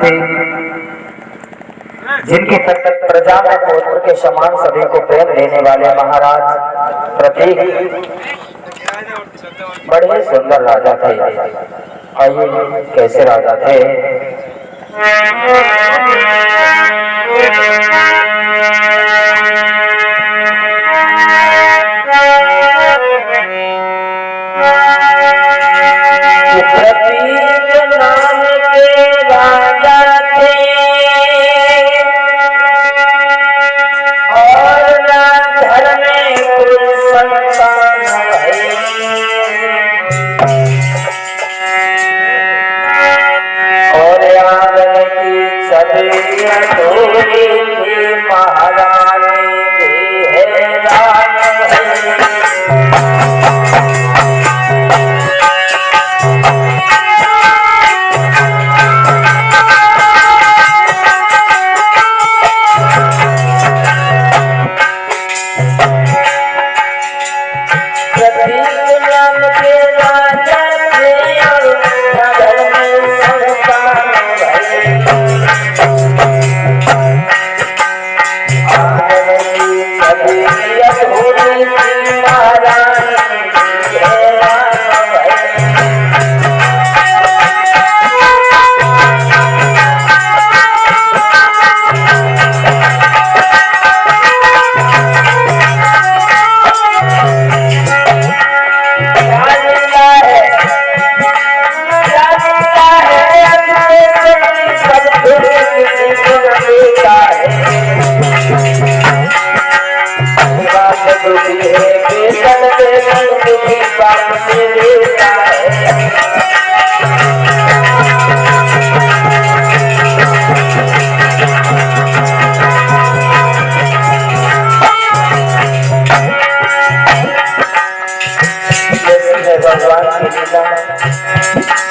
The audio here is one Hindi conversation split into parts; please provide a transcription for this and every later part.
थे, जिनकी प्रजा में पुत्र के समान सभी को प्रेम देने वाले महाराज प्रतीक बड़े सुंदर राजा थे। आइए कैसे राजा थे।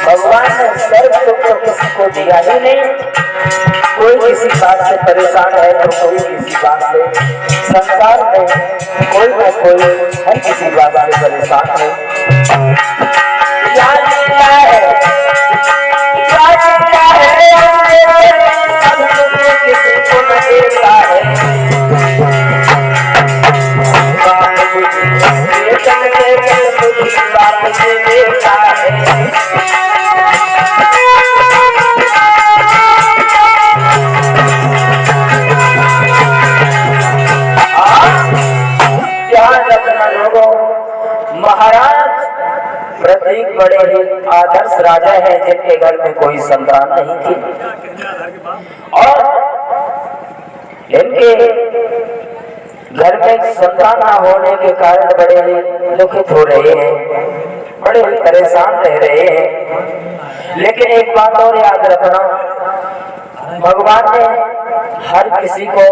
भगवान ने सर्व सुख तो किसी को दिया ही नहीं। कोई किसी बात से परेशान है तो कोई किसी बात से, संसार में कोई न कोई हर किसी बात से परेशान है। किसी को न देता है महाराज प्रतीक बड़े ही आदर्श राजा है, जिनके घर में कोई संतान नहीं थी और इनके घर में संतान न होने के कारण बड़े ही दुखित हो रहे हैं, बड़े ही परेशान रह रहे हैं। लेकिन एक बात और याद रखना, भगवान ने हर किसी को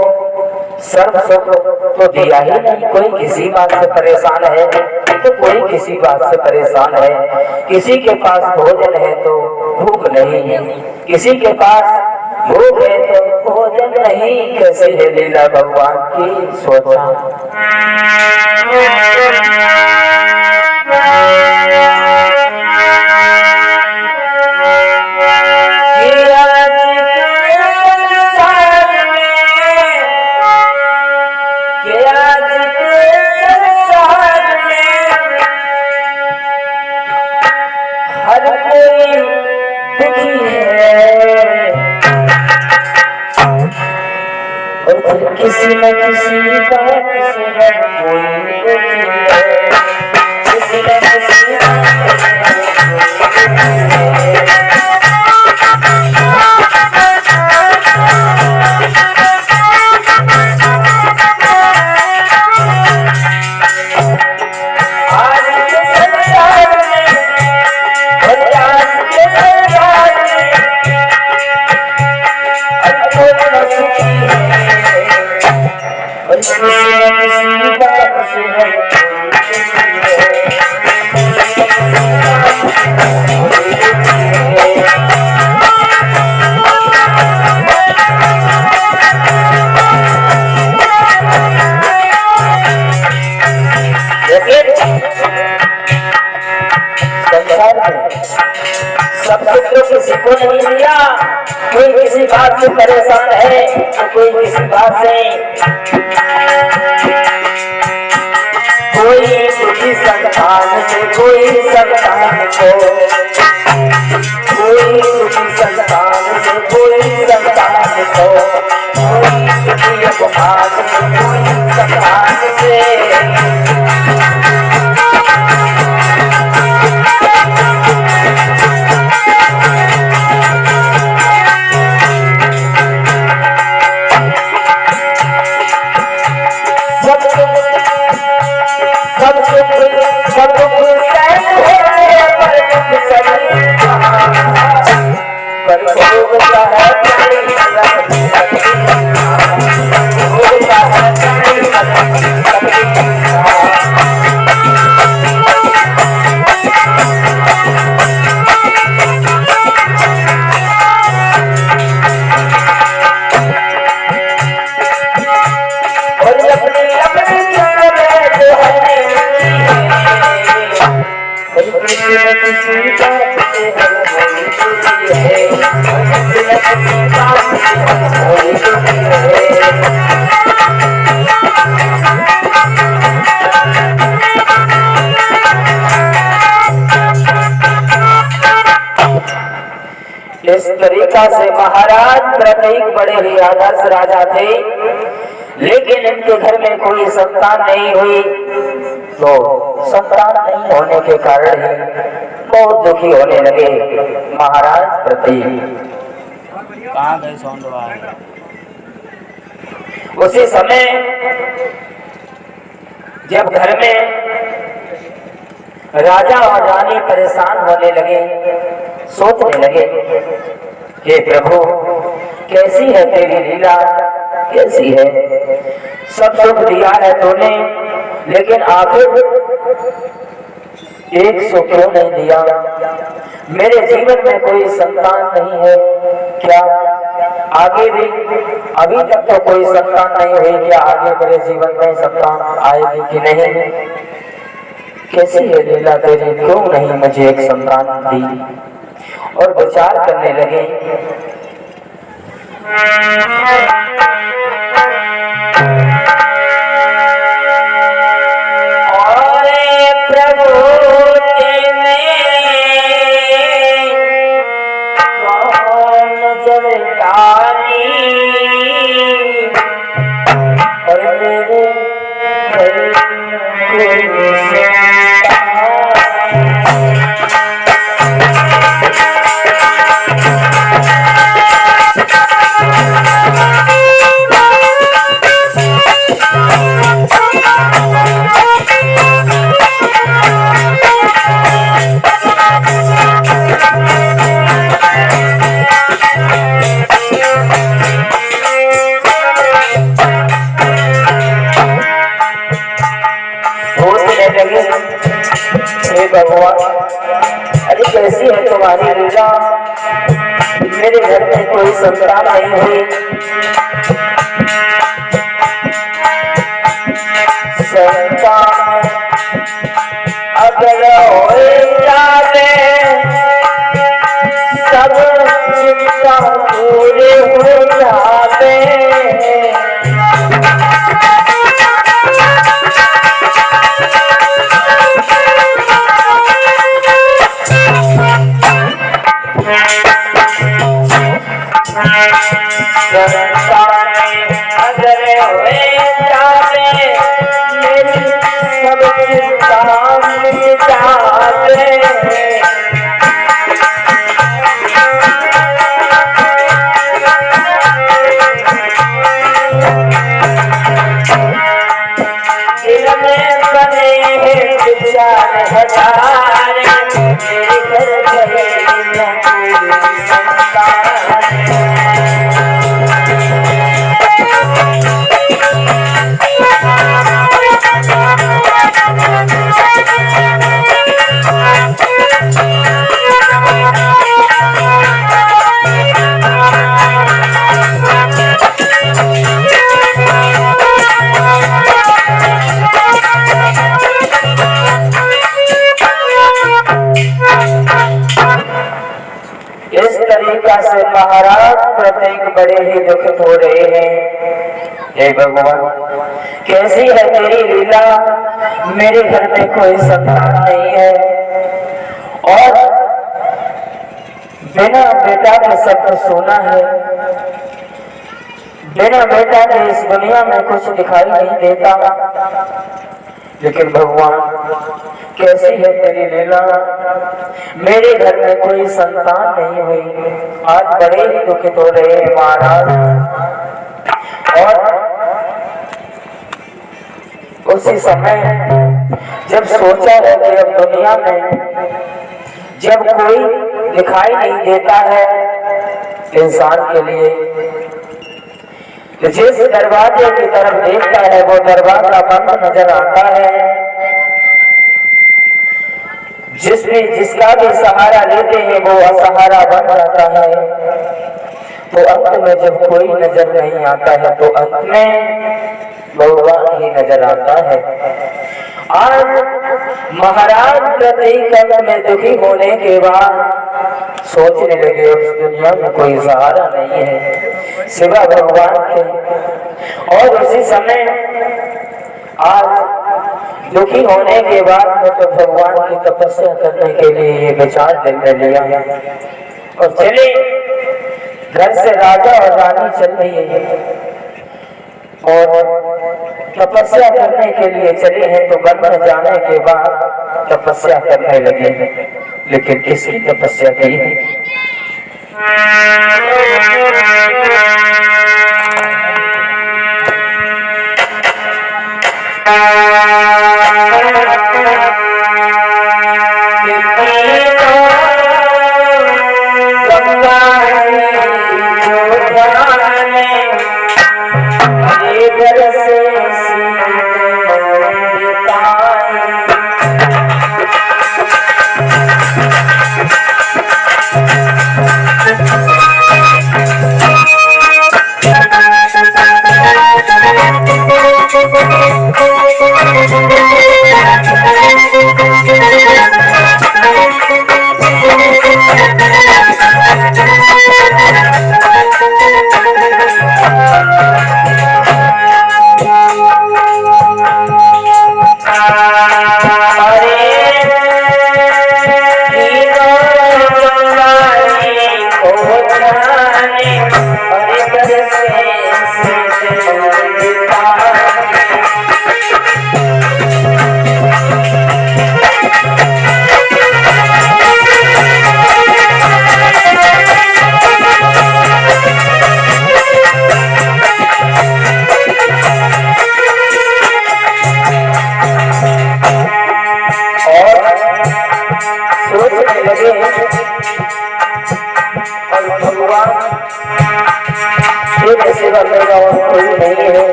सर्व सुख तो दिया ही नहीं। कोई किसी बात से परेशान है तो कोई किसी बात से परेशान है। किसी के पास भोजन है तो भूख नहीं है, किसी के पास भूख है तो भोजन नहीं। कैसे है लीला भगवान की सोचा। किसी न किसी बात से हर कोई दुखी है, किसी न किसी बात से आज के संसार में और आज के संसार में कोई न सुखी है, किसी न किसी बात से हर कोई बात से परेशान है तो कोई किसी बात से, कोई किसी संतान से, कोई संतान को, कोई किसी संतान से, कोई संतान को, कोई किसी अपमान से, कोई संतान से। इस तरीका से महाराज प्रतीक बड़े ही आदर्श राजा थे, लेकिन इनके घर में कोई संतान नहीं हुई। तो संतान नहीं होने के कारण ही बहुत दुखी होने लगे महाराज प्रतीक। कहाँ गए सौंद? उसी समय जब घर में राजा और रानी परेशान होने लगे, सोचने लगे, हे प्रभु कैसी है तेरी लीला, कैसी है, सब सुख दिया है तूने, लेकिन आखिर एक सुख क्यों नहीं दिया? मेरे जीवन में कोई संतान नहीं है क्या? आगे भी अभी तक तो कोई संतान नहीं हुई, क्या आगे मेरे जीवन में संतान आएगी कि नहीं? कैसी है लीला तेरी, क्यों नहीं मुझे एक संतान दी? और विचार करने लगे। भगवान अरे कैसी है तुम्हारी लीला, मेरे घर में कोई संतान नहीं हुई, संतान अगर हो जावे सब चिंता पूरे हो जावे। देख बड़े ही दुखित हो रहे हैं। हे भगवान, कैसी है तेरी लीला, मेरे घर में कोई संतान नहीं है और बिना बेटा के सब सोना है। बिना बेटा के इस दुनिया में कुछ दिखाई नहीं देता। लेकिन भगवान, कैसी है तेरी लीला, मेरे घर में कोई संतान नहीं हुई। आज बड़े ही दुखित हो रहे हैं महाराज। और उसी समय जब सोचा है कि अब दुनिया में जब कोई दिखाई नहीं देता है इंसान के लिए, जिस दरवाजे की तरफ देखता है वो दरवाजा बंद नजर आता है। जिसका भी सहारा लेते हैं वो असहारा बन जाता है। तो अंत में जब कोई नजर नहीं आता है तो अंत में भगवान ही नजर आता है। आज महाराज प्रत्येक में दुखी होने के बाद सोचने लगे उस दुनिया में कोई सहारा नहीं है सिवा भगवान के। और उसी समय आज दुखी होने के बाद तो भगवान की तपस्या करने के लिए ये विचार ले लिया और चले। घर से राजा और रानी चल रही है और तपस्या करने के लिए चले हैं। तो वन में जाने के बाद तपस्या करने लगे। लेकिन किसकी तपस्या की है?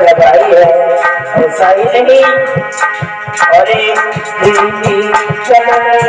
लगाई है ऐसा ही नहीं। अरे दीदी चले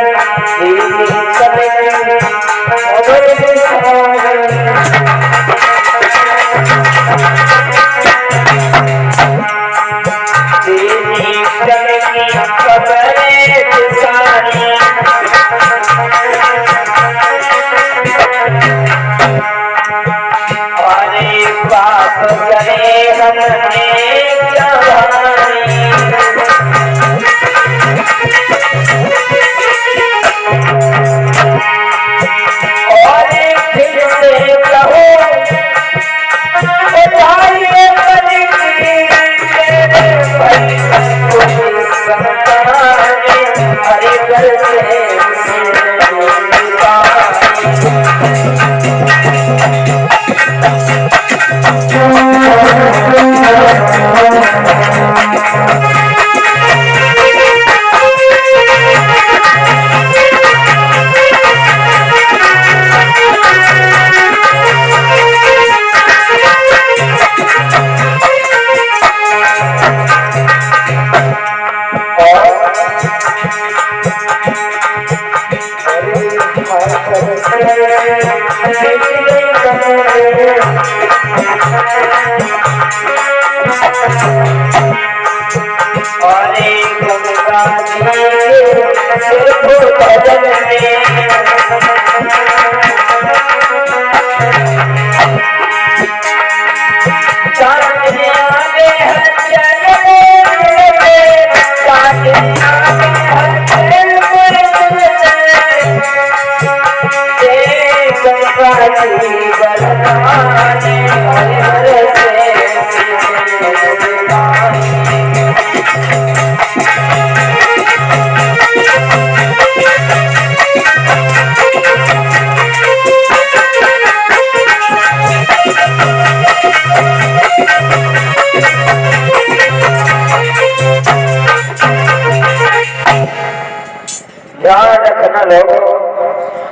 ध्यान रखना लोगों,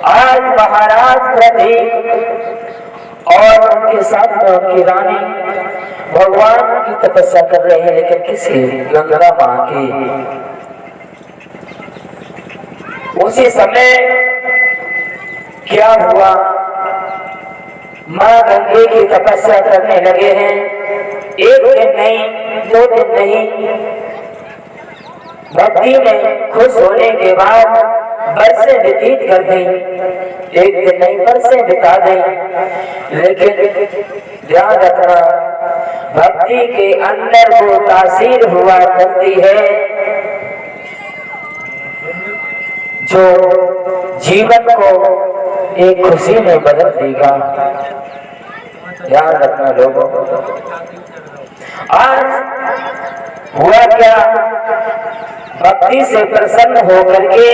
आज महाराज प्रतीक और उनके साथ में उनकी रानी भगवान की तपस्या कर रहे हैं, लेकिन किसी गंगा मां की। उसी समय क्या हुआ, मां गंगे की तपस्या करने लगे हैं। एक दिन नहीं, 2 दिन नहीं, भक्ति में खुश होने के बाद बरसें व्यतीत कर गई। एक दिन नहीं, बरसें बिता गई। लेकिन ध्यान रखना, भक्ति के अंदर वो तासीर हुआ करती है जो जीवन को एक खुशी में बदल देगा। ध्यान रखना लोगों, आज हुआ क्या, भक्ति से प्रसन्न होकर के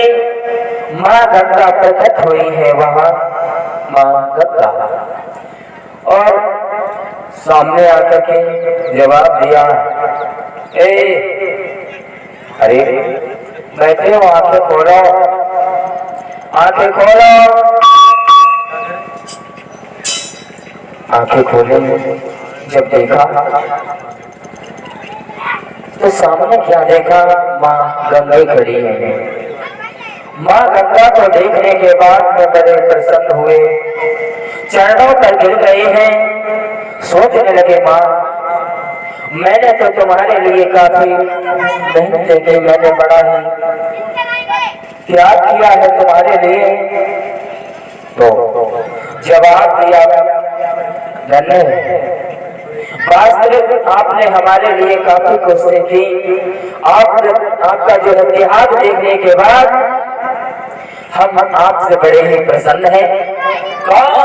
मां गंगा प्रकट हुई है वहां, मां गंगा, और सामने आकर के जवाब दिया, अरे बैठे हो, आंखें खोलो, आंखें खोलो। आंखें खोले, जब देखा तो सामने क्या देखा, मां गंगा खड़ी है। मां गंगा को देखने के बाद में बड़े प्रसन्न हुए, चरणों पर गिर गए हैं, सोचने लगे, मां मैंने तो तुम्हारे लिए काफी मेहनत की, मैंने बड़ा ही त्याग किया है तुम्हारे लिए। तो जवाब दिया, धन्य वास्तविक आपने हमारे लिए काफी कोशिश की। आपका जो इतिहास देखने के बाद हम आपसे बड़े ही प्रसन्न हैं। कहो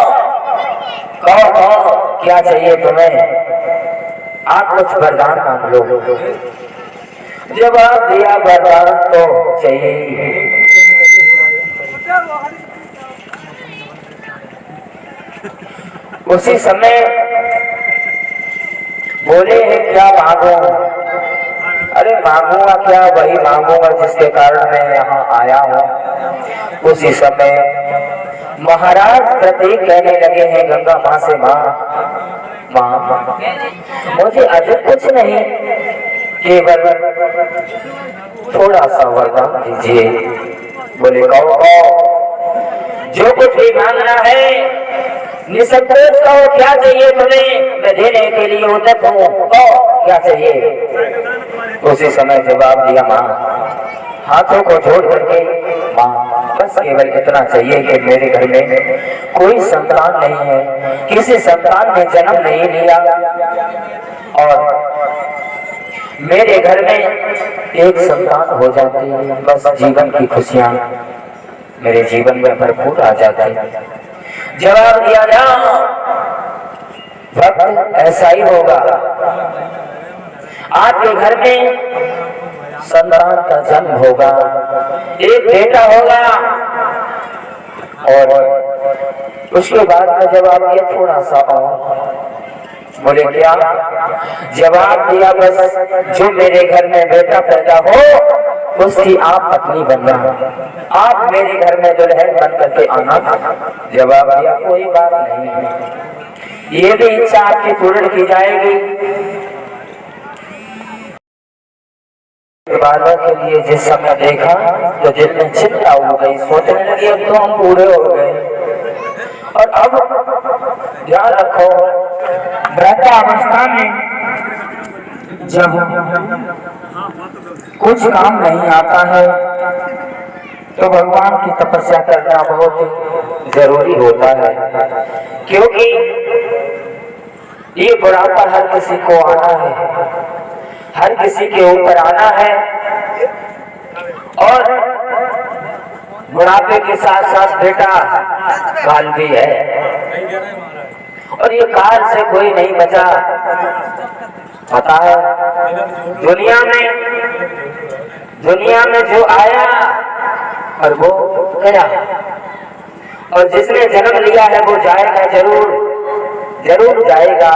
क्या चाहिए तुम्हें, आप कुछ वरदान मांग लो। जवाब दिया, वरदान तो चाहिए। उसी समय बोले हैं, क्या मांगो? अरे मांगूंगा क्या, वही मांगूंगा जिसके कारण मैं यहाँ आया हूँ। उसी समय महाराज प्रतीक कहने लगे हैं गंगा माँ से, माँ मुझे अधिक कुछ नहीं, केवल थोड़ा सा वरदान दीजिए। बोले कहो, जो कुछ भी मांगना है निसंकोच कहो, क्या चाहिए तुम्हें, मैं देने के लिए उद्यत हूँ, कहो क्या चाहिए। उसी समय जवाब दिया, माँ हाथों को जोड़ करके, माँ बस केवल इतना चाहिए कि मेरे घर में कोई संतान नहीं है, किसी संतान ने जन्म नहीं लिया, और मेरे घर में एक संतान हो जाती है, बस जीवन की खुशियाँ मेरे जीवन में भरपूर आ जाती। जवाब दिया, जा वक्त ऐसा ही होगा, आपके घर में संतान का जन्म होगा, एक बेटा होगा। और उसके बाद में जवाब दिया, थोड़ा सा और। बोले क्या? जवाब दिया, बस जो मेरे घर में बेटा पैदा हो उसकी आप पत्नी बनना, आप मेरे घर में दुल्हन बन करके आना। जवाब दिया, कोई बात नहीं, ये भी इच्छा आपकी पूर्ण की जाएगी। बालों के लिए जिस समय देखा तो दिल में चिंता हो गई, सोचने लगी अब तो हम पूरे हो गए। और अब ध्यान रखो, वृद्धावस्था में जब कुछ काम नहीं आता है तो भगवान की तपस्या करना बहुत जरूरी होता है, क्योंकि ये बुढ़ापा हर किसी को आना है, हर किसी के ऊपर आना है। और बुढ़ापे के साथ साथ बेटा काल भी है, और ये काल से कोई नहीं बचा। पता है दुनिया में जो आया और वो गया, और जिसने जन्म लिया है वो जाएगा, जरूर जाएगा।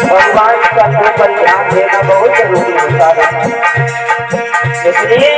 भगवान का ऊपर ध्यान देना बहुत जरूरी होता है। इसलिए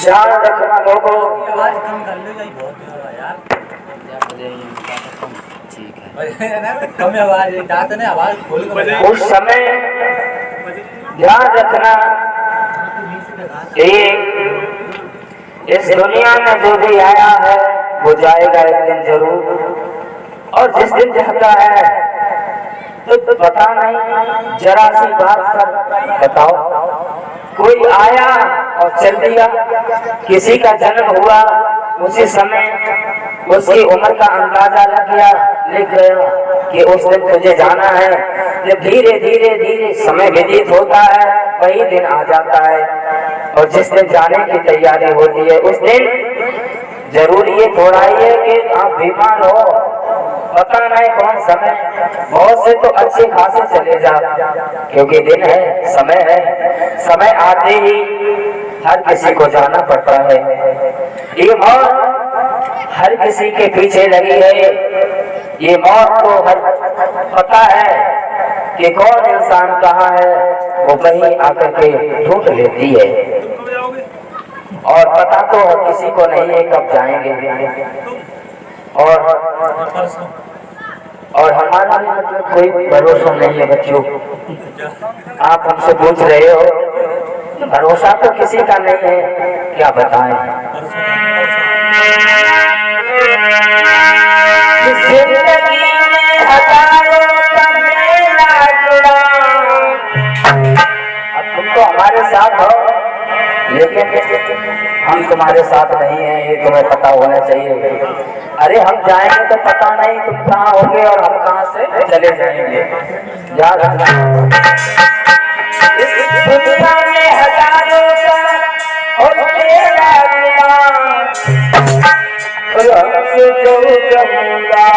ध्यान रखना लोगों, आवाज कम कर लो बहुत यार। ठीक है कम आवाज दांत ने आवाज खोल कर उस समय ध्यान रखना कि इस दुनिया में जो भी आया है वो जाएगा एक दिन जरूर, और जिस दिन जाता है तो पता नहीं। जरा सी बात कर बताओ, कोई आया और चल दिया, किसी का जन्म हुआ उसी समय उसकी उम्र का अंदाजा लग गया, लिख गया कि उस दिन तुझे जाना है। जब धीरे धीरे धीरे समय व्यतीत होता है वही दिन आ जाता है, और जिस दिन जाने की तैयारी होती है उस दिन जरूरी ये थोड़ा ही है कि आप बीमार हो, पता नहीं कौन समय, बहुत से तो अच्छे खासे चले जा, क्योंकि दिन है, समय आते ही हर किसी को जाना पड़ता है। ये मौत हर किसी के पीछे लगी है, ये मौत को हर पता है कि कौन इंसान कहाँ है, वो कहीं आकर के ढूंढ लेती है, और पता तो हर किसी को नहीं है कब जाएंगे। और हमारा भी मतलब कोई भरोसा नहीं है बच्चों। आप हमसे पूछ रहे हो, भरोसा तो किसी का नहीं है, क्या बताएं। जिंदगी में हजारों का मेला जुड़ा, हमारे साथ हो, लेकिन हम तुम्हारे साथ नहीं हैं, ये तुम्हें पता होना चाहिए। अरे हम जाएंगे तो पता नहीं तुम कहाँ होगे और हम कहाँ से चले जाएंगे। याद रखना, इस दुनिया में हजारों का और तेरा गुलाम, रब जो जमुना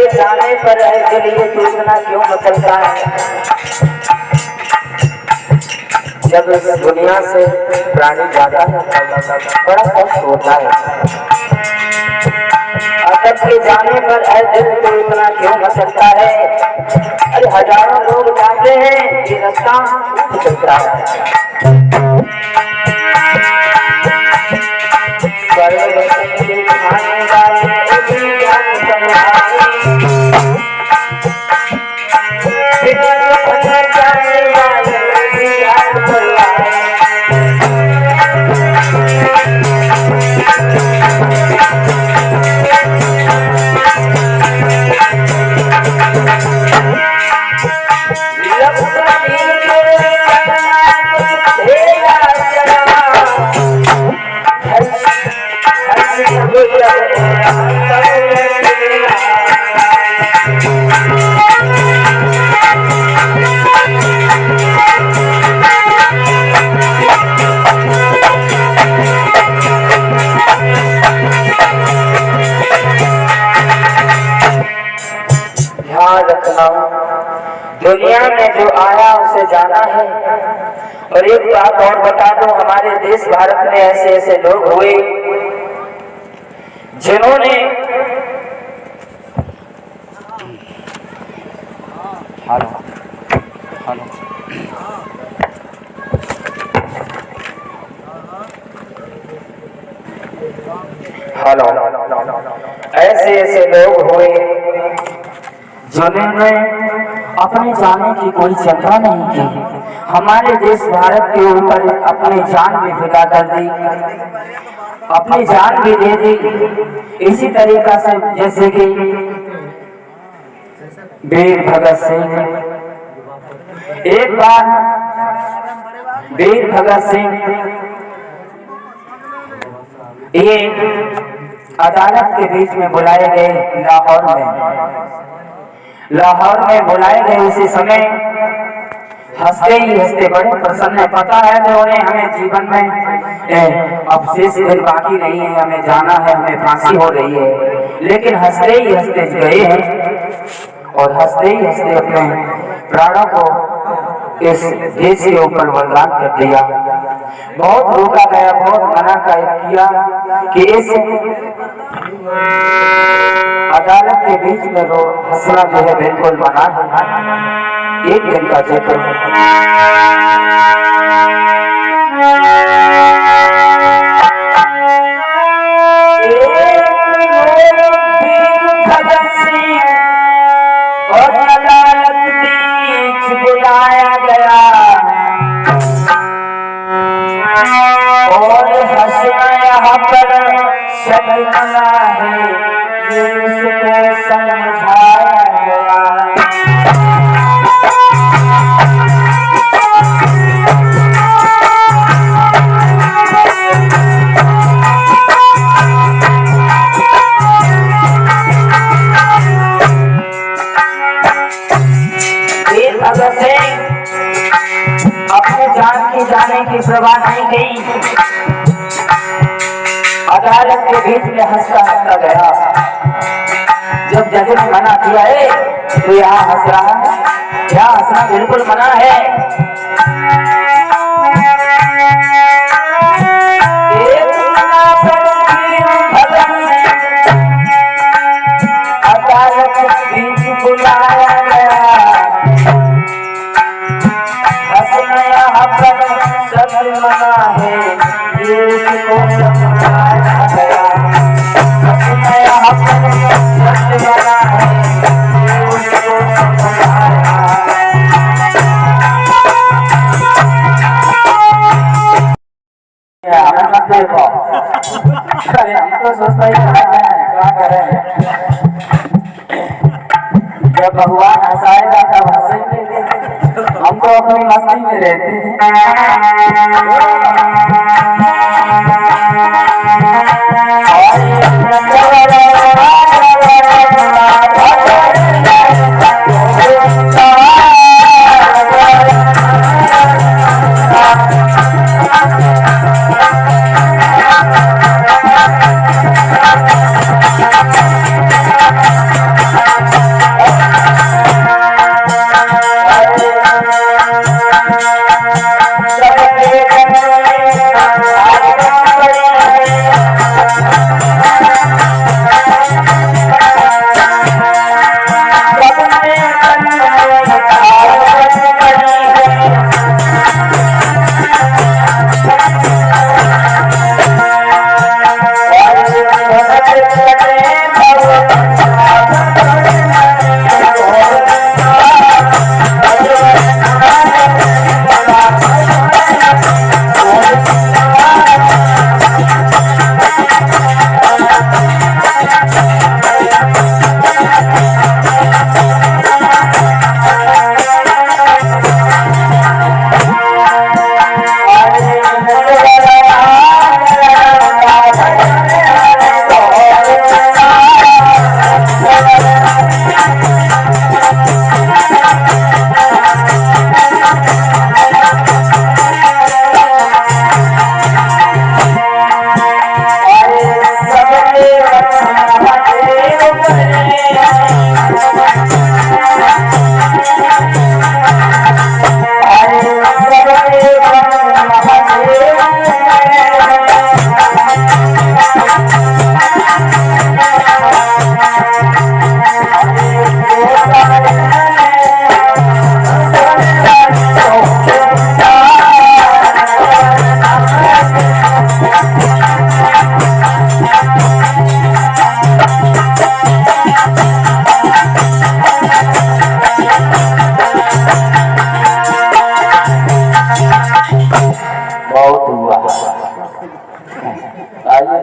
जाने पर के लिए तू इतना क्यों मचलता है? जब इस दुनिया से प्राणी जाता है बड़ा कष्ट होता है। अदब के जाने पर दिल तू इतना क्यों मचलता है? अरे हजारों लोग जाते हैं, ये रास्ता चलता है। दुनिया में जो आया उसे जाना है। और एक बात और बता दूं, हमारे देश भारत में ऐसे ऐसे लोग हुए जिन्होंने ऐसे ऐसे लोग हुए जिन्होंने अपने जाने की कोई चिंता नहीं की, हमारे देश भारत के ऊपर अपनी जान भी फिदा कर दी, अपनी जान भी दे दी। इसी तरीका से जैसे कि वीर भगत सिंह, एक बार वीर भगत सिंह ये अदालत के बीच में बुलाए गए, लाहौर में बुलाए गए। उसी समय हंसते ही हंसते बड़े प्रसन्न है, पता है कि उन्हें हमें जीवन में अब शेष दिन बाकी नहीं है, हमें जाना है, हमें फांसी हो रही है, लेकिन हंसते ही हंसते गए हैं और हंसते ही हंसते अपने प्राणों को इस देश के ऊपर बलिदान कर दिया। बहुत रोका गया, बहुत मना किया कि इस अदालत के बीच में हंसना जो है बिल्कुल मना है। एक दिन का जिक्र और अदालत बीच बुलाया गया और हंसना यहाँ पर शर्मना है, ये उसको समझाया गया। अपने जान की जाने की परवाह नहीं की, अदालत के बीच में हंसता हंसता गया। जब जज ने मना किया है तो यहाँ हंस रहा है, यहाँ हंसना बिल्कुल मना है। अरे हम तो सोचते ही क्या करें, जब भगवान हंसाएगा तब हंसेंगे, हम तो अपनी मस्ती में रहते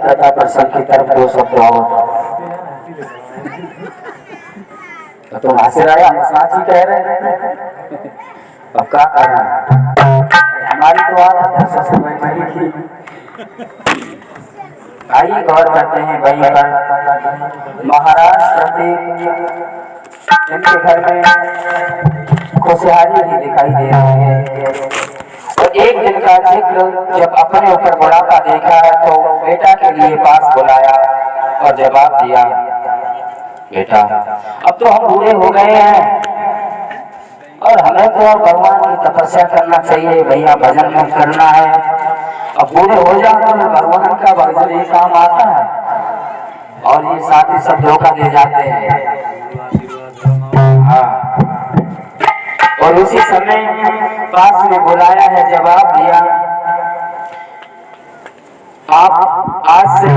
कथा प्रसंग की तरफ दो शब्द और। तो तुम हंस रहे, हम साची कह रहे हैं, अब क्या करना, हमारी तो आदत है सबसे बड़ी थी। आइए गौर करते हैं वहीं पर महाराज प्रत्येक इनके घर में खुशहाली ही दिखाई दे रही है। तो एक दिन का जिक्र जब अपने ऊपर बुढ़ापा देखा तो बेटा के लिए पास बुलाया और जवाब दिया, बेटा अब तो हम बूढ़े हो गए हैं और हमें तो भगवान की तपस्या करना चाहिए, भैया भजन में करना है। अब बूढ़े हो जाओ तो भगवान का भजन ही काम आता है और ये साथी सब धोखा दे जाते हैं। हाँ, और उसी समय पास में बुलाया है, जवाब दिया, आप आज से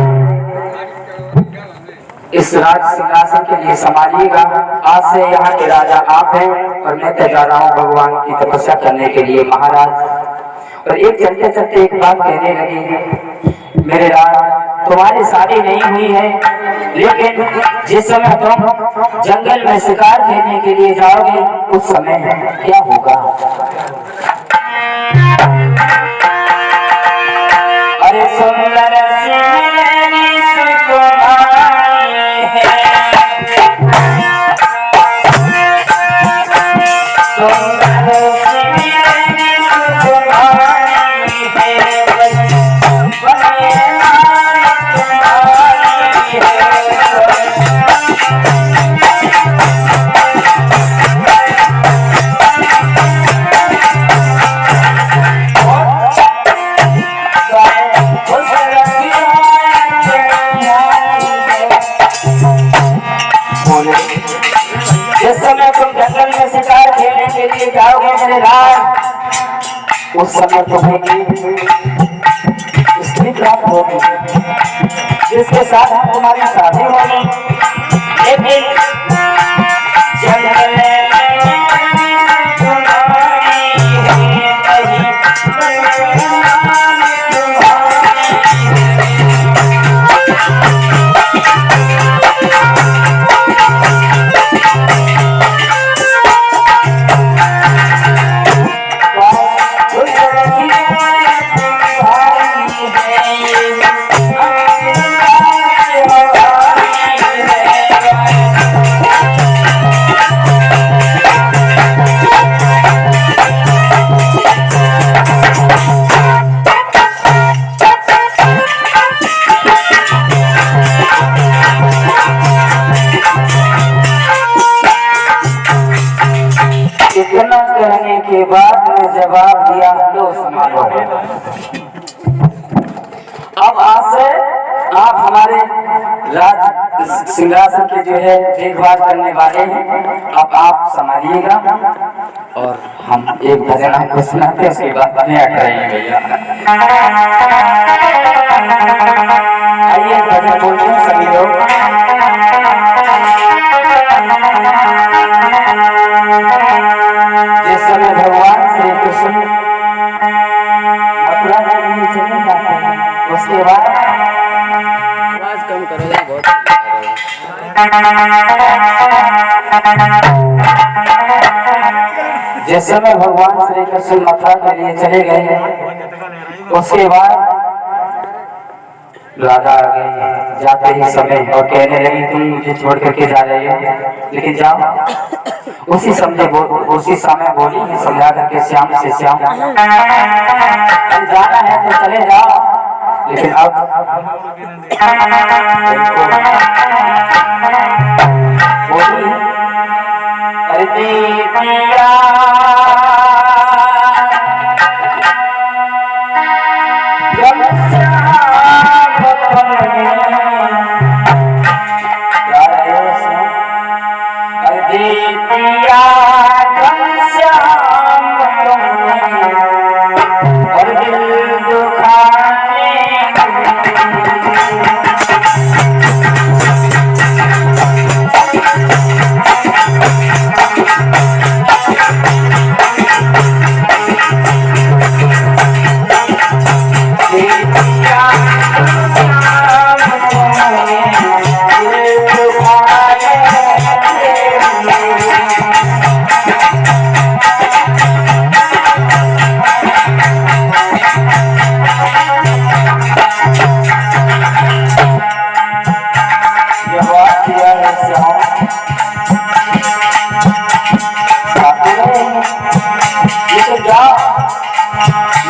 इस राज सिंहासन के लिए संभालिएगा। आज से यहाँ के राजा आप हैं और मैं तो जा रहा हूँ भगवान की तपस्या करने के लिए महाराज। और एक चलते चलते एक बात कहने लगी, मेरे राज तुम्हारी शादी नहीं हुई है, लेकिन जिस समय तुम जंगल में शिकार करने के लिए जाओगे उस समय क्या होगा? अरे सुंदर समय तुम जंगल में शिकार खेलने के लिए जाओगे मेरे लाल, उस समय तुम्हें स्त्री प्राप्त होगी जिसके साथ तुम्हारी शादी होगी। लेकिन जंगल इतना कहने के बाद मैं जवाब दिया तो संभालो। अब आज से आप हमारे राज सिंहासन के जो है देखभाल करने वाले हैं। अब आप संभालिएगा और हम एक भजन आपको सुनाते हैं, उसके बाद बने हट रहे हैं भैया। आइए भजन बोलते हैं सभी लोग। जिस समय भगवान श्री कृष्ण मथुरा के लिए चले जाते हैं, उसके बाद आवाज कम करेगा बहुत। जिस समय भगवान श्री कृष्ण मथुरा के लिए चले गए, उसके बाद राधा आ गई जाते ही समय और कहने लगी तुम मुझे छोड़ करके जा रही हो, लेकिन जाओ। उसी समय बोली समझा करके श्याम से श्याम जाना है तो चले जाओ, लेकिन अब बोली अरे पिया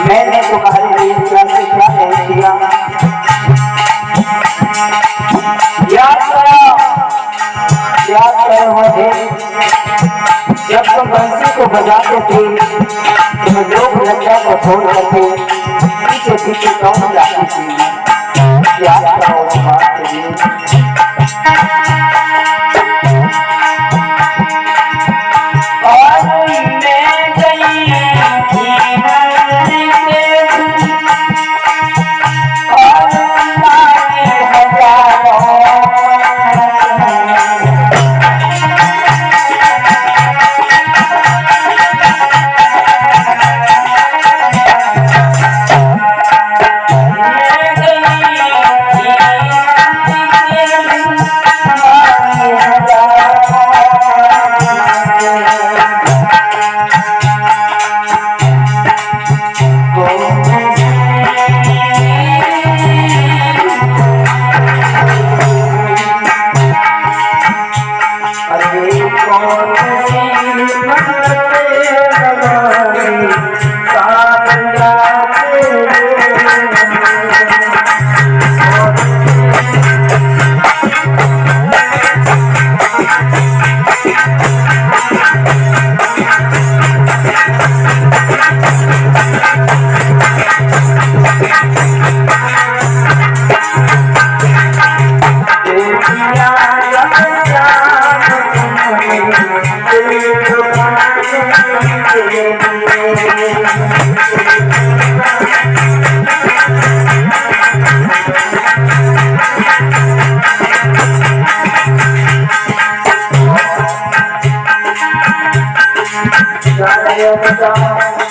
मैंने तुम्हारे लिए क्या से क्या नहीं किया, याद करो मुझे जब तुम बंसी को बजाते थे, तुम लोग लज्जा को छोड़ करके पीछे पीछे कौन जाती थी। याद करो उस बात के लिए।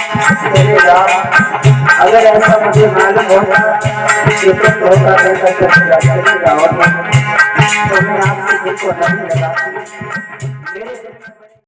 चलेगा। अगर ऐसा मुझे मालूम होता कि तुम धोखा नहीं कर सकते चलेगा, और तो मैं आपसे बिल्कुल नहीं लगाती।